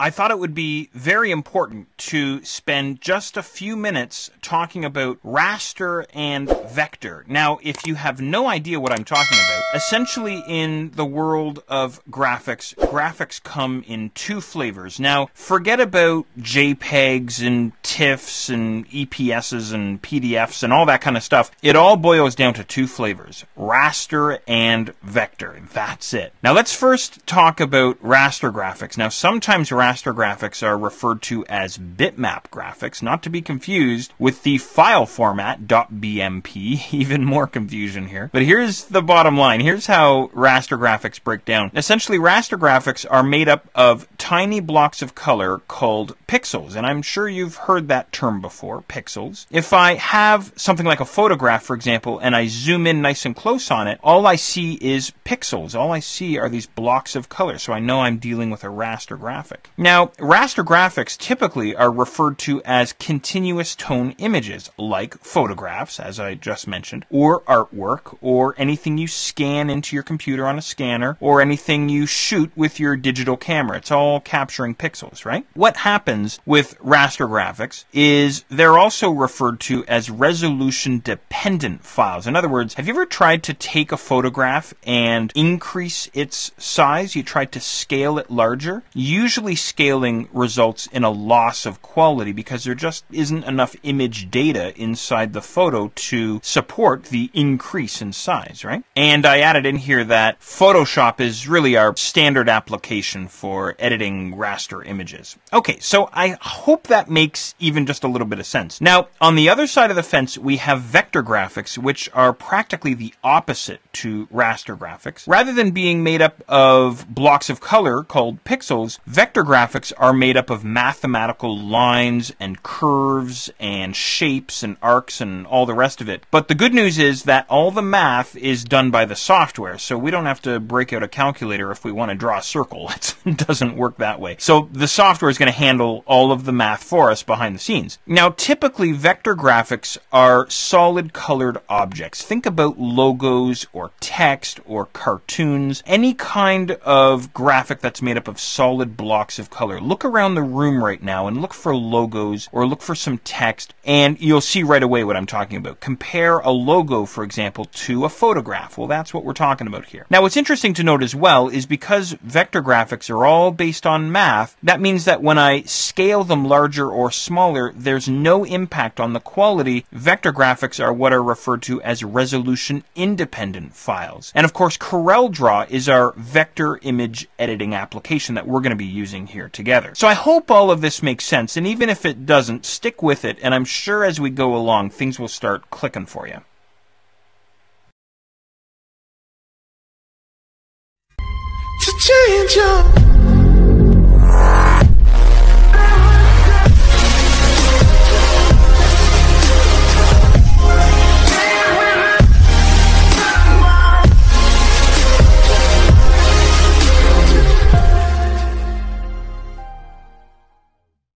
I thought it would be very important to spend just a few minutes talking about raster and vector. Now, if you have no idea what I'm talking about, essentially in the world of graphics, graphics come in two flavors. Now, forget about JPEGs and TIFFs and EPSs and PDFs and all that kind of stuff. It all boils down to two flavors, raster and vector. That's it. Now, let's first talk about raster graphics. Now, sometimes raster graphics are referred to as bitmap graphics, not to be confused with the file format .bmp. Even more confusion here. But here's the bottom line. Here's how raster graphics break down. Essentially, raster graphics are made up of tiny blocks of color called pixels, and I'm sure you've heard that term before, pixels. If I have something like a photograph, for example, and I zoom in nice and close on it, all I see is pixels. All I see are these blocks of color, so I know I'm dealing with a raster graphic. Now, raster graphics typically are referred to as continuous tone images, like photographs, as I just mentioned, or artwork, or anything you scan into your computer on a scanner, or anything you shoot with your digital camera. It's all capturing pixels, right? What happens with raster graphics is they're also referred to as resolution-dependent files. In other words, have you ever tried to take a photograph and increase its size? You tried to scale it larger? Usually scaling results in a loss of quality because there just isn't enough image data inside the photo to support the increase in size, right? And I added in here that Photoshop is really our standard application for editing raster images. Okay, so I hope that makes even just a little bit of sense. Now, on the other side of the fence, we have vector graphics, which are practically the opposite to raster graphics. Rather than being made up of blocks of color called pixels, vector graphics are made up of mathematical lines and curves and shapes and arcs and all the rest of it. But the good news is that all the math is done by the software, so we don't have to break out a calculator if we want to draw a circle. It doesn't work that way. So the software is going to handle all of the math for us behind the scenes. Now, typically, vector graphics are solid colored objects. Think about logos or text or cartoons, any kind of graphic that's made up of solid blocks of color. Look around the room right now and look for logos or look for some text, and you'll see right away what I'm talking about. Compare a logo, for example, to a photograph. Well, that's what we're talking about here. Now, what's interesting to note as well is because vector graphics are all based on math, that means that when I scale them larger or smaller, there's no impact on the quality. Vector graphics are what are referred to as resolution-independent files. And of course, CorelDRAW is our vector image editing application that we're going to be using here together. So I hope all of this makes sense, and even if it doesn't, stick with it, and I'm sure as we go along, things will start clicking for you. To change your